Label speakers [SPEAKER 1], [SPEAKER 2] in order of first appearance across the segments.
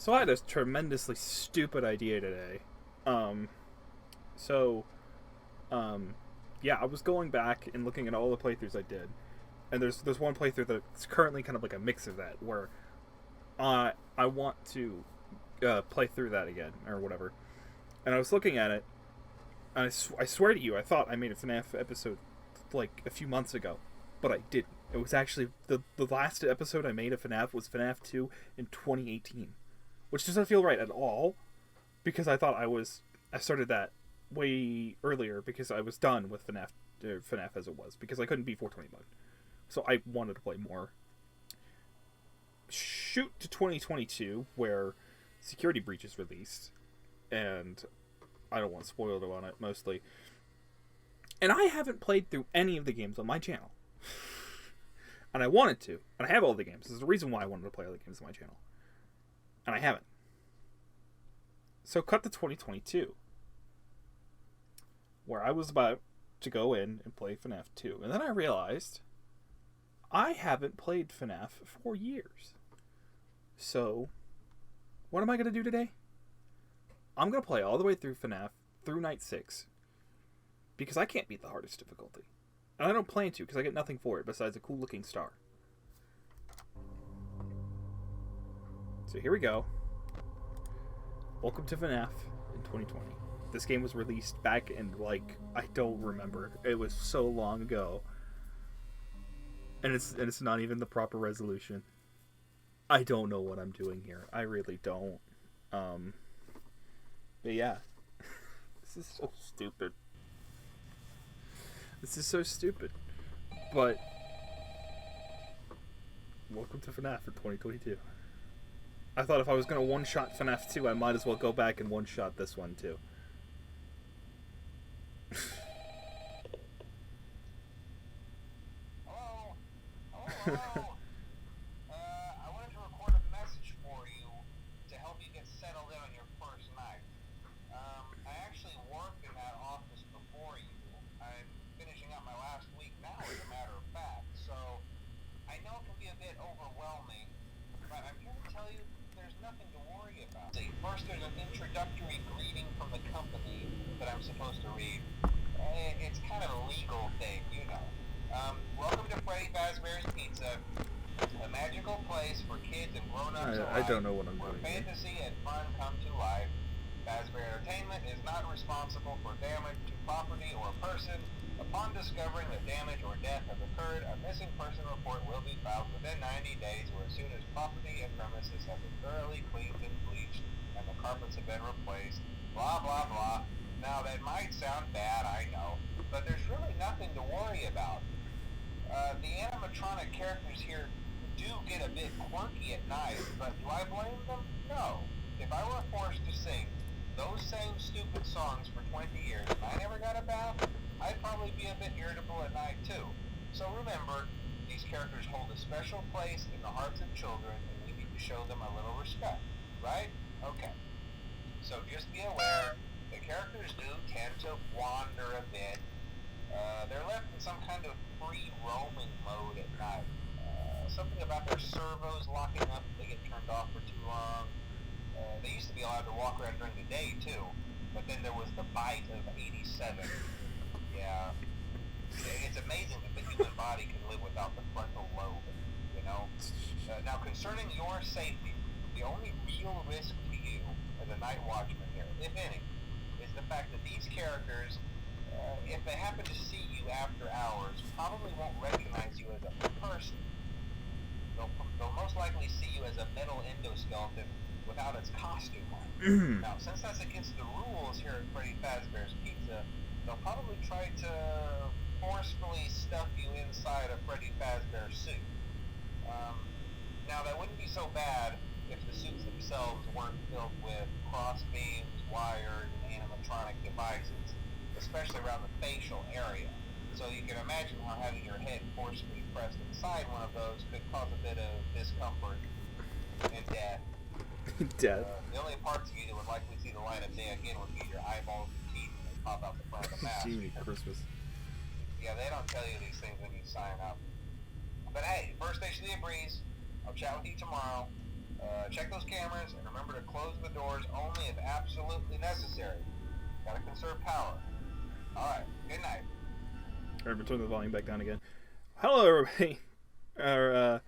[SPEAKER 1] So I had a tremendously stupid idea today. Um, so, um, yeah, I was going back and looking at all the playthroughs I did, and there's one playthrough that's currently kind of like a mix of that, where I want to play through that again or whatever. And I was looking at it, and I swear to you, I thought I made a FNAF episode like a few months ago, but I didn't. It was actually the last episode I made of FNAF was FNAF 2 in 2018, which doesn't feel right at all because I started that way earlier because I was done with FNAF as it was because I couldn't beat 421. So I wanted to play more. Shoot to 2022 where Security Breach is released, and I don't want spoiled on it mostly. And I haven't played through any of the games on my channel. And I wanted to. And I have all the games. There's a reason why I wanted to play all the games on my channel. And I haven't. So cut to 2022. Where I was about to go in and play FNAF 2. And then I realized I haven't played FNAF for years. So, what am I going to do today? I'm going to play all the way through FNAF through Night 6. Because I can't beat the hardest difficulty. And I don't plan to because I get nothing for it besides a cool looking star. So here we go. Welcome to FNAF in 2020. This game was released back in, like, I don't remember. It was so long ago. And it's not even the proper resolution. I don't know what I'm doing here. I really don't. But yeah. This is so stupid. This is so stupid. But welcome to FNAF for 2022. I thought if I was going to one-shot FNAF 2, I might as well go back and one-shot this one too.
[SPEAKER 2] Hello? Hello? I wanted to record a message for you to help you get settled in on your first night. I actually worked in that office before you. I'm finishing up my last week now, as a matter of fact, so I know it can be a bit overwhelming, but I'm here to tell you there's nothing to worry about. See, first there's an introductory greeting from the company that I'm supposed to read. It's kind of a legal thing, you know. Welcome to Freddy Fazbear's Pizza, a magical place for kids and grown-ups alike,
[SPEAKER 1] I don't know what I'm
[SPEAKER 2] where
[SPEAKER 1] doing here.
[SPEAKER 2] fantasy and fun come to life. Fazbear Entertainment is not responsible for damage to property or person. Upon discovering that damage or death has occurred, a missing person report will be filed within 90 days or as soon as property and premises have been thoroughly cleaned and bleached and the carpets have been replaced. Blah, blah, blah. Now, that might sound bad, I know, but there's really nothing to worry about. The animatronic characters here do get a bit quirky at night, but do I blame them? No. If I were forced to sing those same stupid songs for 20 years and I never got a bath, I'd probably be a bit irritable at night too. So remember, these characters hold a special place in the hearts of children and we need to show them a little respect, right? Okay. So just be aware, the characters do tend to wander a bit. They're left in some kind of free roaming mode at night. Something about their servos locking up if they get turned off for too long. They used to be allowed to walk around during the day too, but then there was the bite of 87. Yeah. It's amazing that the human body can live without the frontal lobe, you know? Now concerning your safety, the only real risk to you as a night watchman here, if any, is the fact that these characters, if they happen to see you after hours, probably won't recognize you as a person. They'll most likely see you as a metal endoskeleton without its costume on. Now, since that's against the rules here at Freddy Fazbear's Pizza, they'll probably try to forcefully stuff you inside a Freddy Fazbear suit. Now, that wouldn't be so bad if the suits themselves weren't filled with cross beams, wires, and animatronic devices, especially around the facial area. So you can imagine how having your head forcefully pressed inside one of those could cause a bit of discomfort and death.
[SPEAKER 1] Death.
[SPEAKER 2] The only parts of you that would likely see the light of day again would be your eyeballs and teeth when they pop out the front of the mask.
[SPEAKER 1] Gee, Christmas.
[SPEAKER 2] Yeah, they don't tell you these things when you sign up. But hey, first station of the breeze. I'll chat with you tomorrow. Check those cameras and remember to close the doors only if absolutely necessary. Gotta conserve power. Alright, good night.
[SPEAKER 1] Alright, we'll turn the volume back down again. Hello, everybody. Hello,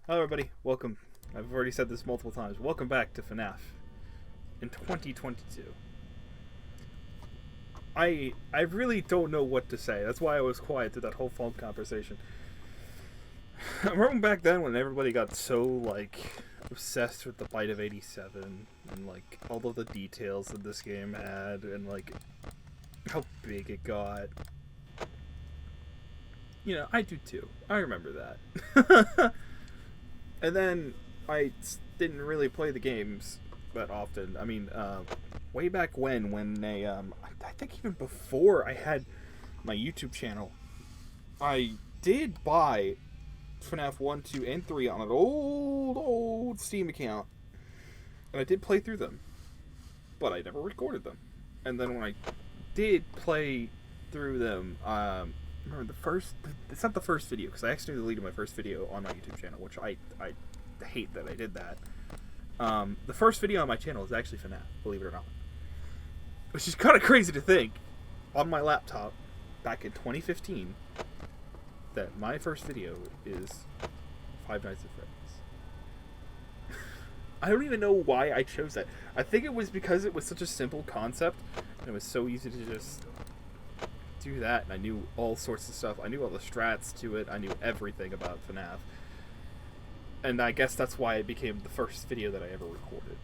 [SPEAKER 1] everybody. Welcome. I've already said this multiple times. Welcome back to FNAF in 2022. I really don't know what to say. That's why I was quiet through that whole phone conversation. I remember back then when everybody got so, like, obsessed with the Bite of 87 and, like, all of the details that this game had and, like, how big it got. You know, I do too. I remember that. And then I didn't really play the games that often. I mean, way back when they, I think even before I had my YouTube channel, I did buy FNAF 1, 2, and 3 on an old Steam account. And I did play through them. But I never recorded them. And then when I did play through them, remember it's not the first video, because I accidentally deleted my first video on my YouTube channel, which I hate that I did that. The first video on my channel is actually FNAF, believe it or not. Which is kind of crazy to think, on my laptop, back in 2015, that my first video is Five Nights at Freddy's. I don't even know why I chose that. I think it was because it was such a simple concept, and it was so easy to just do that, and I knew all sorts of stuff. I knew all the strats to it. I knew everything about FNAF. And I guess that's why it became the first video that I ever recorded.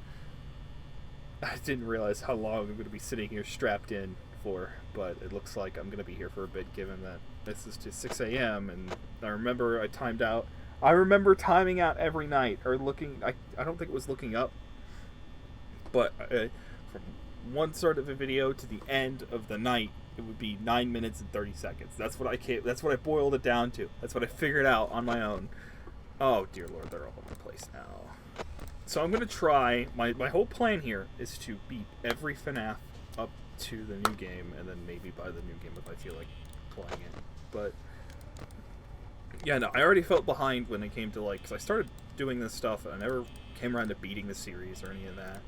[SPEAKER 1] I didn't realize how long I'm going to be sitting here strapped in for, but it looks like I'm going to be here for a bit, given that this is to 6 a.m. And I remember I timed out. I remember timing out every night, or looking, I don't think it was looking up, but from one start of a video to the end of the night, it would be 9 minutes and 30 seconds. That's what I boiled it down to. That's what I figured out on my own. Oh, dear Lord, they're all over the place now. So I'm going to try, my whole plan here is to beat every FNAF up to the new game, and then maybe buy the new game if I feel like playing it. But, yeah, no, I already felt behind when it came to, like, because I started doing this stuff, and I never came around to beating the series or any of that.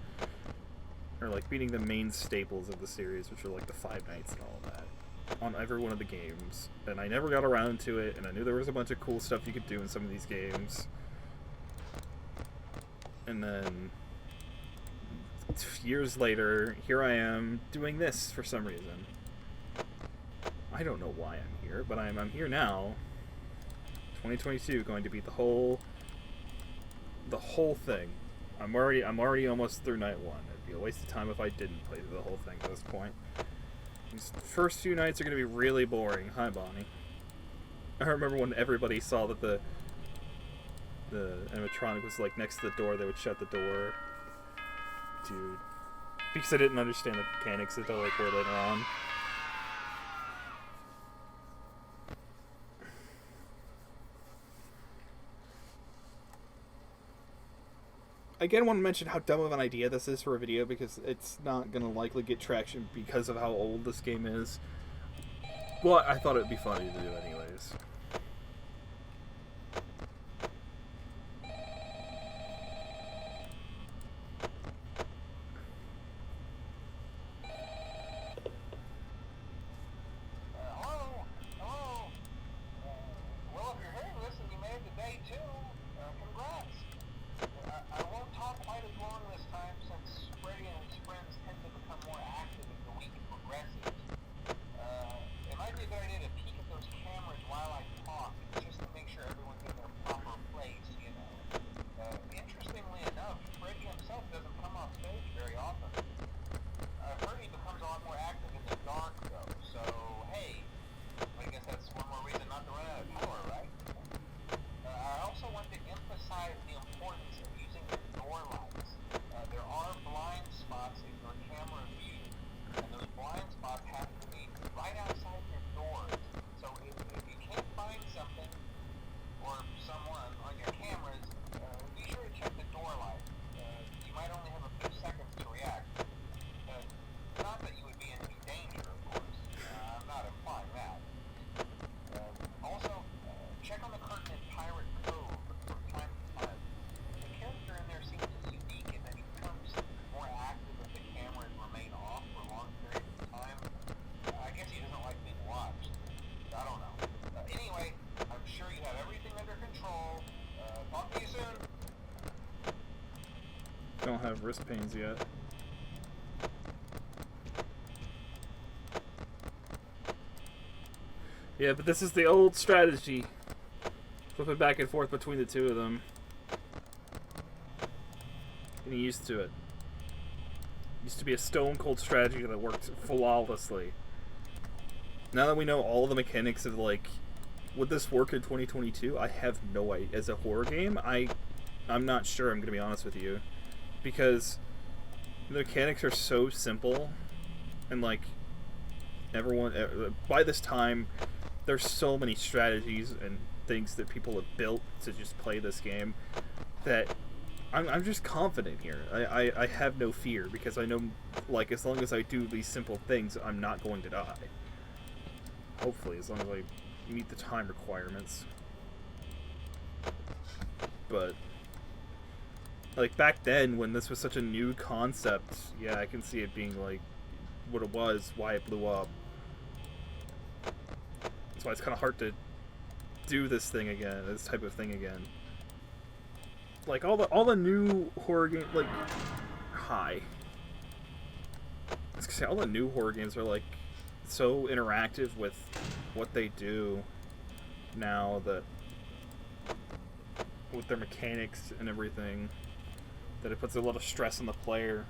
[SPEAKER 1] Or, like, beating the main staples of the series, which are, like, the Five Nights and all of that, on every one of the games. And I never got around to it, and I knew there was a bunch of cool stuff you could do in some of these games. And then, years later, here I am, doing this for some reason. I don't know why I'm here, but I'm here now. 2022, going to beat the whole thing. I'm already almost through night 1. It'd be a waste of time if I didn't play the whole thing at this point. These first few nights are going to be really boring. Hi, Bonnie. I remember when everybody saw that the animatronic was, like, next to the door, they would shut the door. Dude. Because I didn't understand the mechanics until, like, way later on. Again, I want to mention how dumb of an idea this is for a video, because it's not going to likely get traction because of how old this game is. But I thought it would be funny to do anyways. Don't have wrist pains yet. Yeah, but this is the old strategy. Flipping back and forth between the two of them. Getting used to it. Used to be a stone cold strategy that worked flawlessly. Now that we know all the mechanics of, like, would this work in 2022? I have no idea. As a horror game, I'm not sure, I'm gonna be honest with you. Because the mechanics are so simple, and, like, everyone, by this time, there's so many strategies and things that people have built to just play this game that I'm just confident here. I have no fear, because I know, like, as long as I do these simple things, I'm not going to die. Hopefully, as long as I meet the time requirements. But, like, back then, when this was such a new concept, yeah, I can see it being, like, what it was, why it blew up. That's why it's kind of hard to do this thing again, this type of thing again. Like, all the new horror games, like, I was gonna say, all the new horror games are, like, so interactive with what they do now, that with their mechanics and everything, that it puts a lot of stress on the player.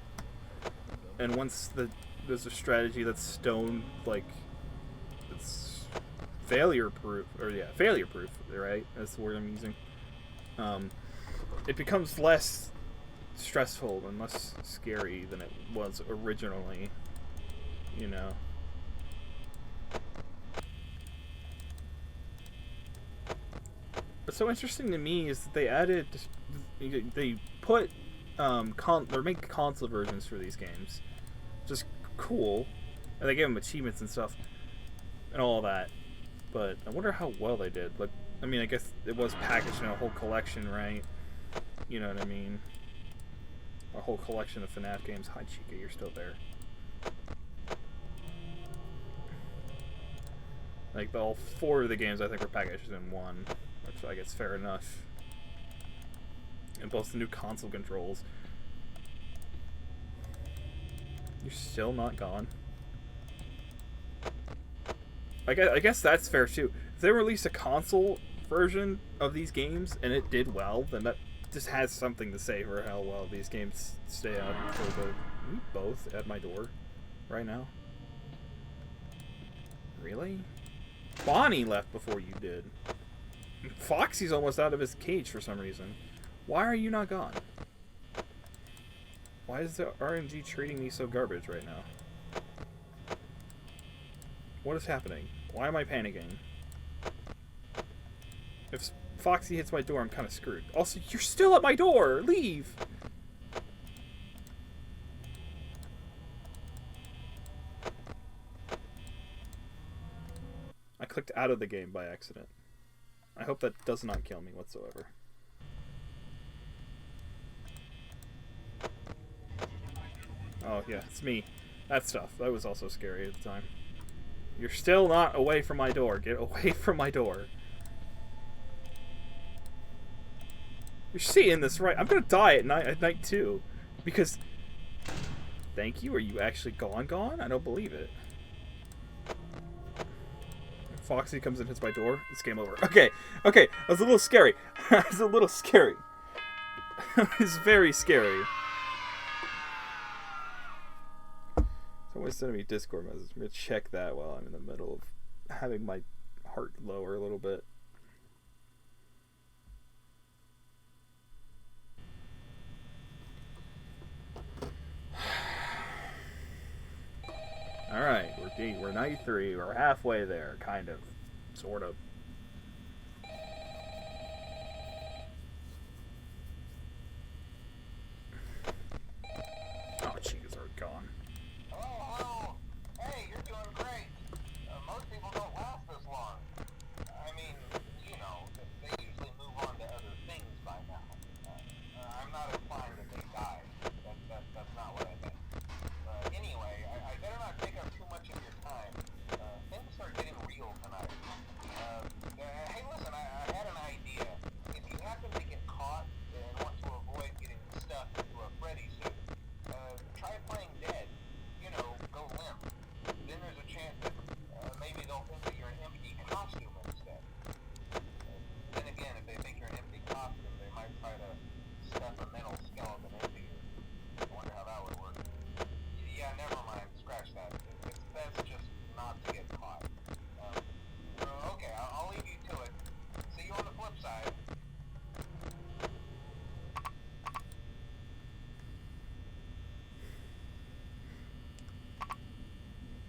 [SPEAKER 1] And once there's a strategy that's stone, like, it's failure proof, right? That's the word I'm using. It becomes less stressful and less scary than it was originally, you know. What's so interesting to me is that they put or make console versions for these games, just cool, and they gave them achievements and stuff and all that. But I wonder how well they did. Like, I mean, I guess it was packaged in a whole collection, right? You know what I mean? A whole collection of FNAF games. Hi, Chica, you're still there. Like, all 4 of the games, I think, were packaged in one, which I guess fair enough. And both the new console controls. You're still not gone? I guess that's fair, too. If they release a console version of these games, and it did well, then that just has something to say for how well these games stay out until you both at my door right now. Really? Bonnie left before you did. Foxy's almost out of his cage for some reason. Why are you not gone? Why is the RNG treating me so garbage right now? What is happening? Why am I panicking? If Foxy hits my door, I'm kind of screwed. Also, you're still at my door! Leave! I clicked out of the game by accident. I hope that does not kill me whatsoever. Oh, yeah, it's me. That stuff. That was also scary at the time. You're still not away from my door. Get away from my door. You're seeing this, right? I'm gonna die at night too. Because... Thank you? Are you actually gone? I don't believe it. Foxy comes and hits my door. It's game over. Okay. That was a little scary. That was a little scary. It was very scary. Someone's sending me Discord messages. I'm gonna check that while I'm in the middle of having my heart lower a little bit. Alright, we're 93. We're halfway there, kind of. Sort of. Oh, Chica's are gone.
[SPEAKER 2] Hello. Hey, you're doing great. Most people don't last this long. I mean, you know, they usually move on to other things by now. I'm not implying that they died. That's not what I meant. Anyway, I better not take up too much of your time. Things are getting real tonight.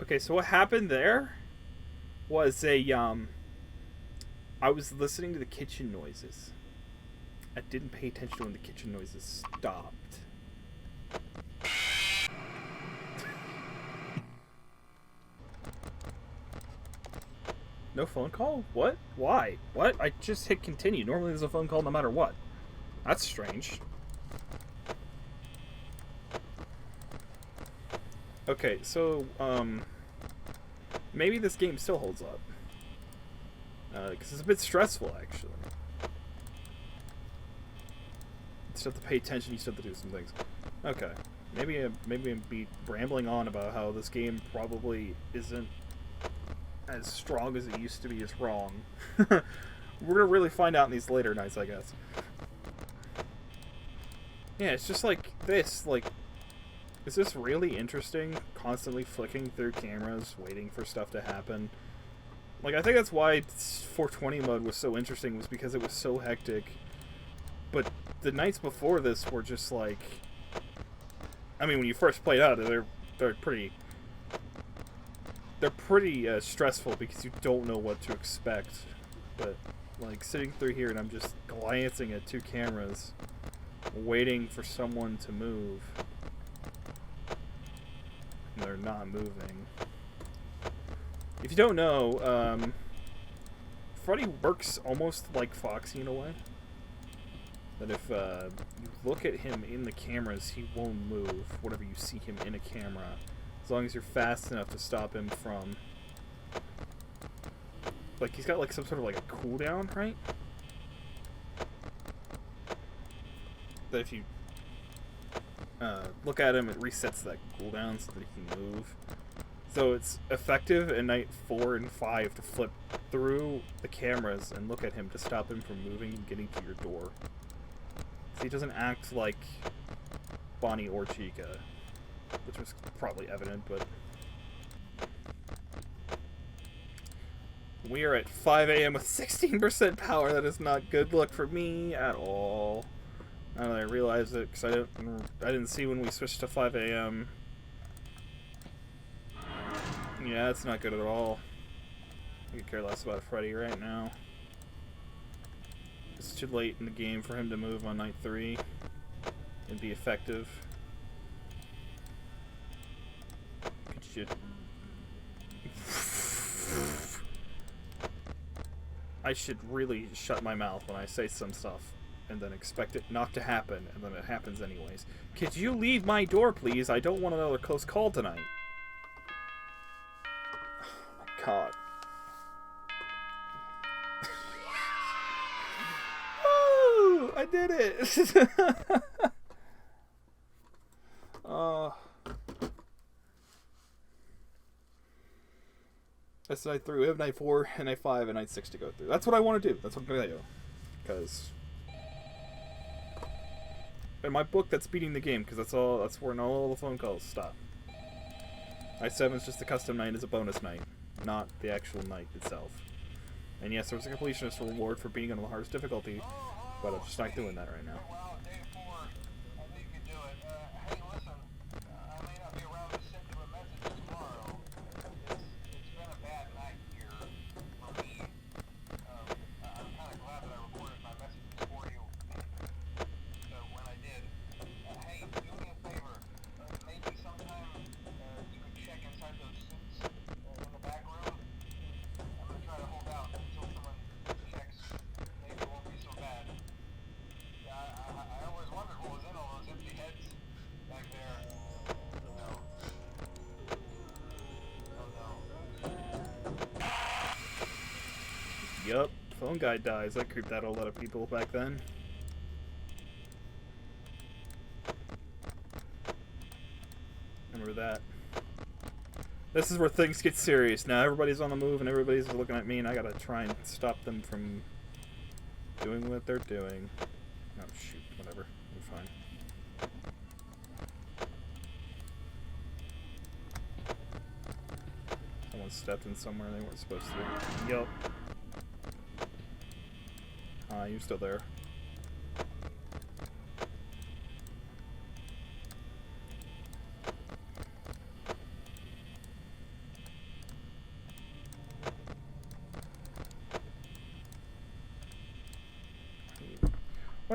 [SPEAKER 1] Okay, so what happened there was I was listening to the kitchen noises. I didn't pay attention when the kitchen noises stopped. No phone call? What? Why? What? I just hit continue. Normally there's a phone call no matter what. That's strange. Okay, so, maybe this game still holds up. Because it's a bit stressful, actually. You still have to pay attention, you still have to do some things. Okay. Maybe I'm be rambling on about how this game probably isn't as strong as it used to be is wrong. We're gonna really find out in these later nights, I guess. Yeah, it's just like this, like, is this really interesting? Constantly flicking through cameras, waiting for stuff to happen. Like, I think that's why 420 mode was so interesting, was because it was so hectic. But the nights before this were just like, I mean, when you first played out, they're pretty stressful because you don't know what to expect. But like sitting through here and I'm just glancing at two cameras, waiting for someone to move, and they're not moving. If you don't know, Freddy works almost like Foxy in a way. That if you look at him in the cameras, he won't move whenever you see him in a camera. As long as you're fast enough to stop him from... Like, he's got like some sort of like a cooldown, right? That if you look at him, it resets that cooldown so that he can move. So it's effective in night 4 and 5 to flip through the cameras and look at him to stop him from moving and getting to your door. So he doesn't act like Bonnie or Chica, which was probably evident, but... We are at 5 a.m. with 16% power. That is not good luck for me at all. Now that I realize it, because I didn't see when we switched to 5 a.m. Yeah, that's not good at all. I could care less about Freddy right now. It's too late in the game for him to move on night 3 and be effective. Could you... I should really shut my mouth when I say some stuff and then expect it not to happen, and then it happens anyways. Could you leave my door, please? I don't want another close call tonight. Oh my god. Woo! I did it! That's night 3. We have night 4, and night 5, and night 6 to go through. That's what I want to do. That's what I'm going to do. Because... in my book, that's beating the game, because that's where all the phone calls stop. Night 7 is just a custom night as a bonus night, not the actual night itself. And yes, there was a completionist reward for being on the hardest difficulty, but I'm just not doing that right now.
[SPEAKER 2] Wow, day 4. I think you can do it. Hey, listen, I may not be around to send you a message tomorrow. It's been a bad night here for me. I'm kind of glad that I recorded my messages for you. So when I did, hey, do me a favor. Maybe sometime you could check inside those suits in the back room. I'm going to try to hold out until someone checks. Maybe it won't be so bad. Yeah, I always wondered what was in all those empty heads back there. No. Oh no.
[SPEAKER 1] Yup, phone guy dies. That creeped out a lot of people back then. Remember that. This is where things get serious. Now everybody's on the move and everybody's looking at me and I gotta try and stop them from doing what they're doing. Oh shoot, whatever. I'm fine. Someone stepped in somewhere they weren't supposed to. Yup. You're still there.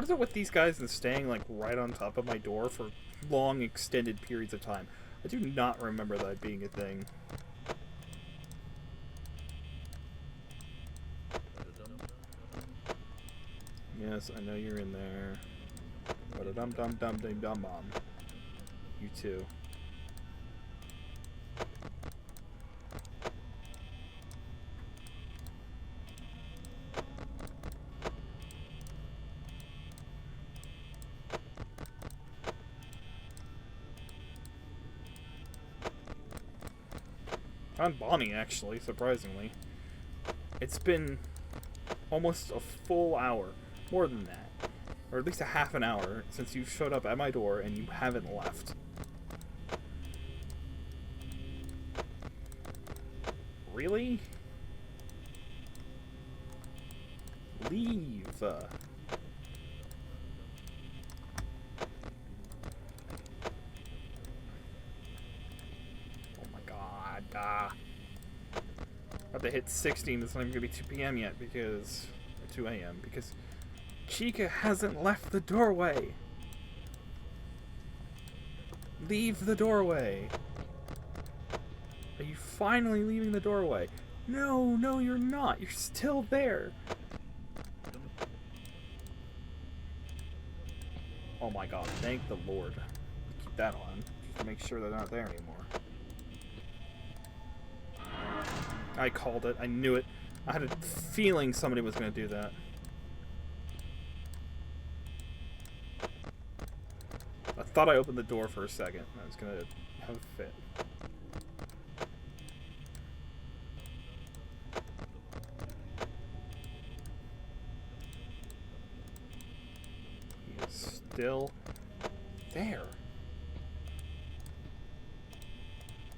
[SPEAKER 1] What is it with these guys and staying like right on top of my door for long extended periods of time? I do not remember that being a thing. Yes, I know you're in there. Ba-da-dum-dum-dum-dum-dum-bum. You too. Found Bonnie, actually, surprisingly. It's been almost a full hour. More than that. Or at least a half an hour since you showed up at my door and you haven't left. Really? Leave. Oh my god. About to hit 16. It's not even gonna be 2 p.m. yet because... Or 2 a.m. because Chica hasn't left the doorway. Leave the doorway. Are you finally leaving the doorway? No, no, you're not. You're still there. Oh my god, thank the Lord. Keep that on, just to make sure they're not there anymore. I called it. I knew it. I had a feeling somebody was going to do that. I thought I opened the door for a second. I was going to have a fit. He is still there.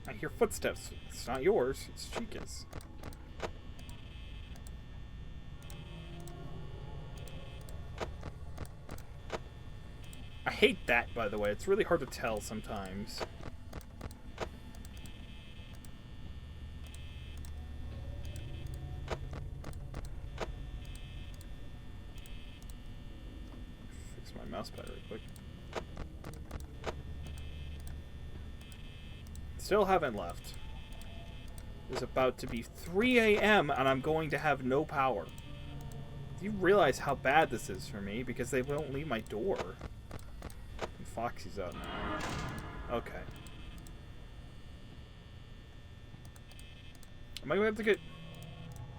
[SPEAKER 1] I hear footsteps. It's not yours. It's Chica's. I hate that, by the way. It's really hard to tell sometimes. Fix my mouse pad real quick. Still haven't left. It's about to be 3 a.m. and I'm going to have no power. Do you realize how bad this is for me? Because they won't leave my door. And Foxy's out now. Okay. Am I going to have to get...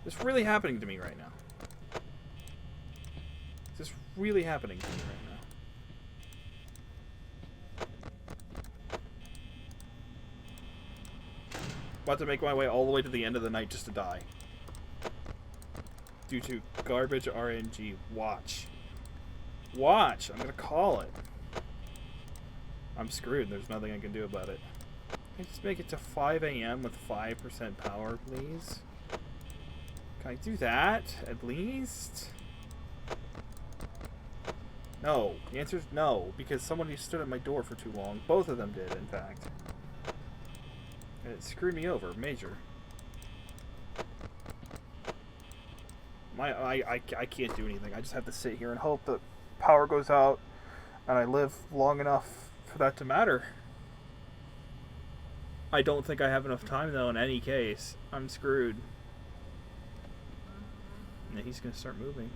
[SPEAKER 1] This really happening to me right now? Is this really happening to me right now? About to make my way all the way to the end of the night just to die. Due to garbage RNG. Watch. Watch! I'm gonna call it. I'm screwed. There's nothing I can do about it. Can I just make it to 5 a.m. with 5% power, please? Can I do that, at least? No. The answer is no, because somebody stood at my door for too long. Both of them did, in fact. And it screwed me over, major. I can't do anything. I just have to sit here and hope that power goes out and I live long enough for that to matter. I don't think I have enough time, though, in any case. I'm screwed. Yeah, he's gonna start moving.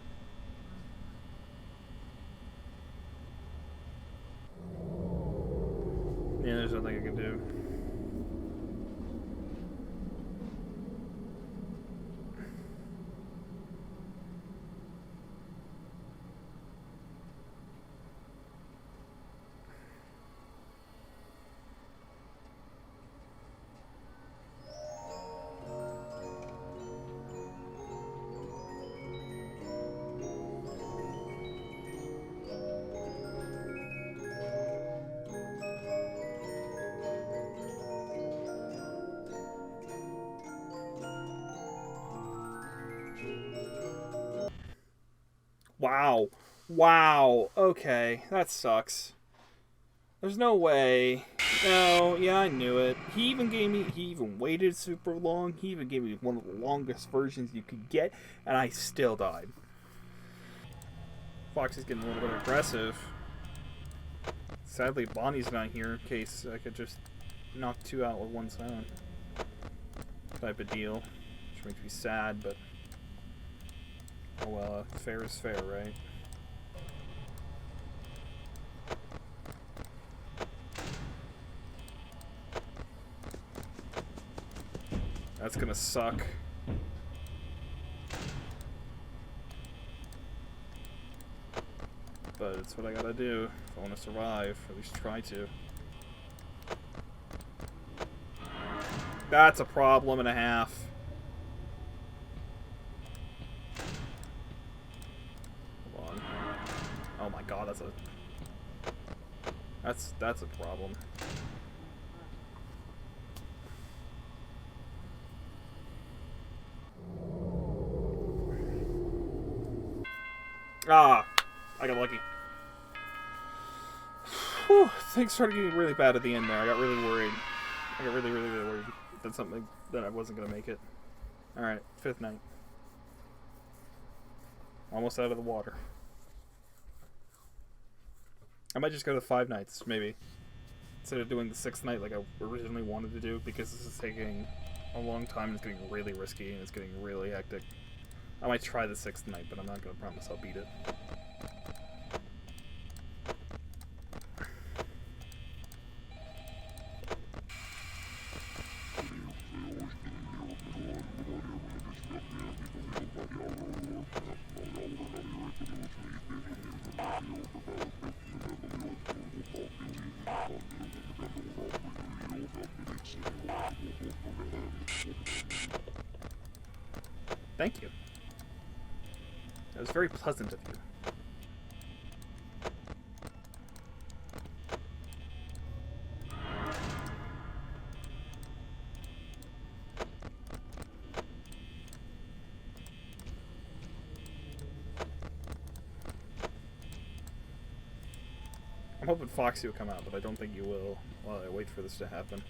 [SPEAKER 1] Yeah, there's nothing I can do. Wow. Wow. Okay. That sucks. There's no way. No, yeah, I knew it. He even waited super long. He even gave me one of the longest versions you could get, and I still died. Foxy's getting a little bit aggressive. Sadly, Bonnie's not here in case I could just knock 2 out with 1 sound. Type of deal. Which makes me sad, but... oh well, fair is fair, right? That's gonna suck. But it's what I gotta do if I want to survive, or at least try to. That's a problem and a half. Hold on. Oh my god, that's a problem. Ah, I got lucky. Whew, things started getting really bad at the end there. I got really worried. I got really worried that I wasn't gonna make it. Alright, 5th night. Almost out of the water. I might just go to 5 nights, maybe. Instead of doing the 6th night like I originally wanted to do, because this is taking a long time and it's getting really risky and it's getting really hectic. I might try the 6th night, but I'm not gonna promise I'll beat it. Thank you. That was very pleasant of you. I'm hoping Foxy will come out, but I don't think you will while I wait for this to happen.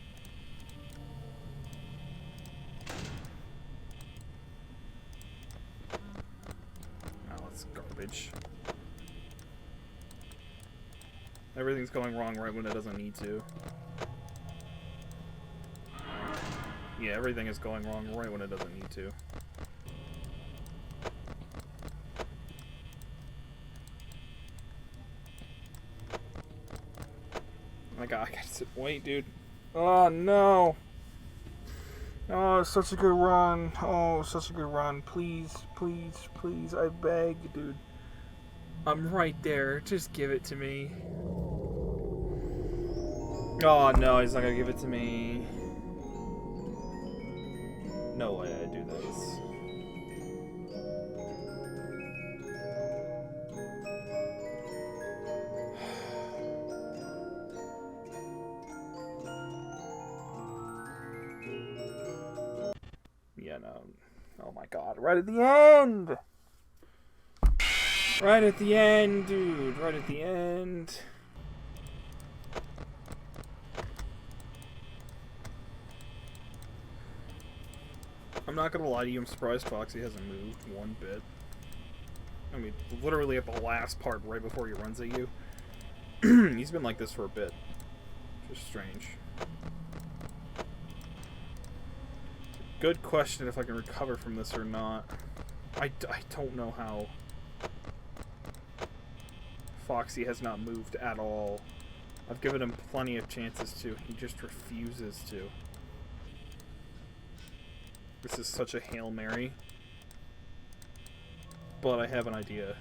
[SPEAKER 1] Garbage. Everything's going wrong right when it doesn't need to. Yeah, everything is going wrong right when it doesn't need to. Oh my god, I gotta sit and wait, dude. Oh no! Oh, such a good run. Oh, such a good run. Please, please, please, I beg, dude. I'm right there. Just give it to me. Oh, no, he's not gonna give it to me. No way I do this. Yeah, no. Oh my god, right at the end! Right at the end, dude. Right at the end. I'm not gonna lie to you, I'm surprised Foxy hasn't moved one bit. I mean, literally at the last part, right before he runs at you. He's been like this for a bit. Just strange. Good question if I can recover from this or not. I don't know how. Foxy has not moved at all. I've given him plenty of chances to. He just refuses to. This is such a Hail Mary. But I have an idea.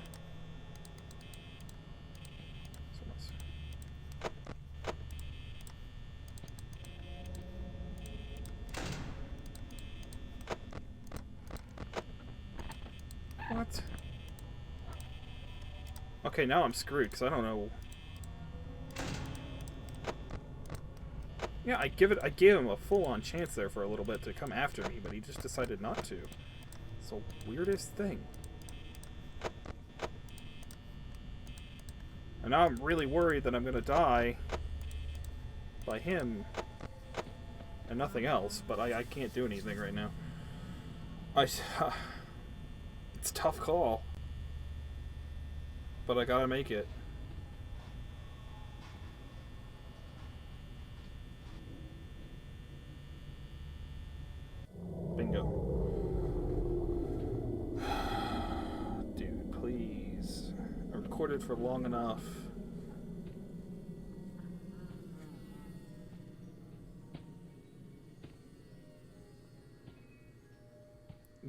[SPEAKER 1] What? Okay, now I'm screwed because I don't know. Yeah, I gave him a full-on chance there for a little bit to come after me, but he just decided not to. It's the weirdest thing. And now I'm really worried that I'm gonna die by him and nothing else, but I can't do anything right now. It's a tough call. but I gotta make it. Bingo. Dude, please. I recorded for long enough.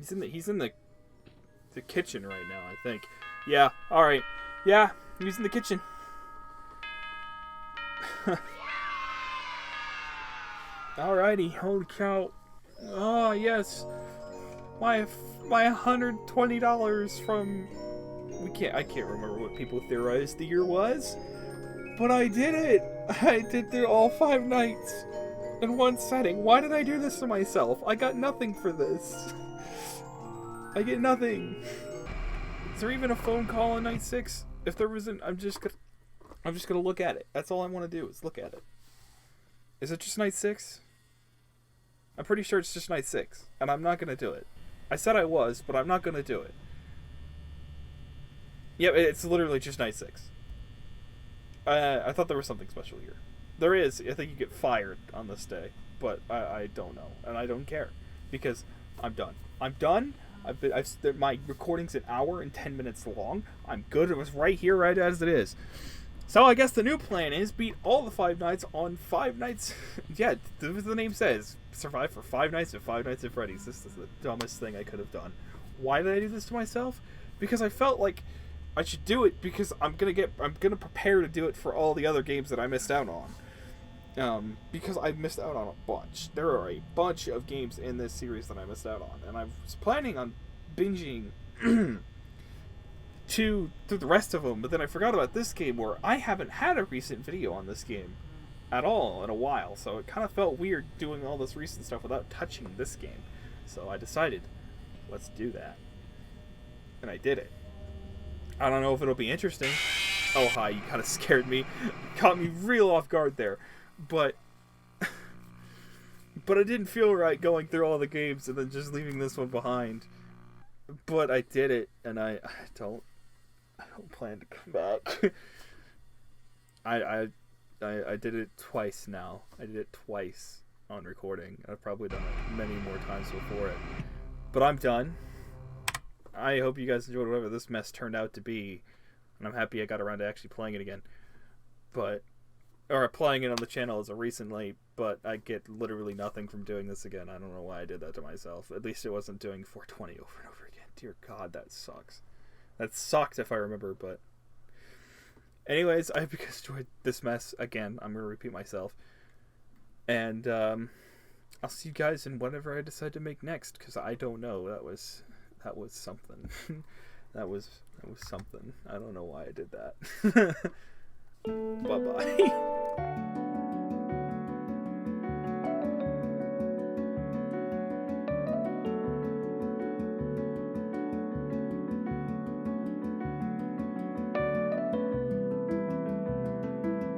[SPEAKER 1] He's in the kitchen right now, I think. Yeah, alright. Yeah, he's in the kitchen. Alrighty, holy cow. Oh, yes. My $120 from... I can't remember what people theorized the year was. But I did it! I did through all 5 nights in one setting. Why did I do this to myself? I got nothing for this. I get nothing. Is there even a phone call on night 6? If there isn't, I'm just gonna look at it. That's all I want to do is look at it. Is it just night 6? I'm pretty sure it's just night 6, and I'm not gonna do it. I said I was, but I'm not gonna do it. Yep, it's literally just night 6. I thought there was something special here. There is. I think you get fired on this day, but I don't know, and I don't care because I'm done. I'm done. My recording's an hour and 10 minutes long. I'm good. It was right here, right as it is. So I guess the new plan is beat all the 5 nights on 5 nights. Yeah, as the name says, survive for 5 nights and 5 nights at Freddy's. This is the dumbest thing I could have done. Why did I do this to myself? Because I felt like I should do it because I'm gonna prepare to do it for all the other games that I missed out on. Because I missed out on a bunch. There are a bunch of games in this series that I missed out on, and I was planning on binging through the rest of them, but then I forgot about this game where I haven't had a recent video on this game at all in a while, so it kind of felt weird doing all this recent stuff without touching this game. So I decided, let's do that. And I did it. I don't know if it'll be interesting. Oh, hi, you kind of scared me. Caught me real off guard there. But it didn't feel right going through all the games and then just leaving this one behind. But I did it, and I don't plan to come back. I did it twice now. I did it twice on recording. I've probably done it many more times before it. But I'm done. I hope you guys enjoyed whatever this mess turned out to be. And I'm happy I got around to actually playing it again. Or playing it on the channel as of recently, but I get literally nothing from doing this again. I don't know why I did that to myself. At least it wasn't doing 420 over and over again. Dear God, that sucks. That sucked if I remember, but... Anyways, I hope you guys enjoyed this mess. Again, I'm going to repeat myself. And, I'll see you guys in whatever I decide to make next, because I don't know. That was something. that was something. I don't know why I did that. Bye-bye.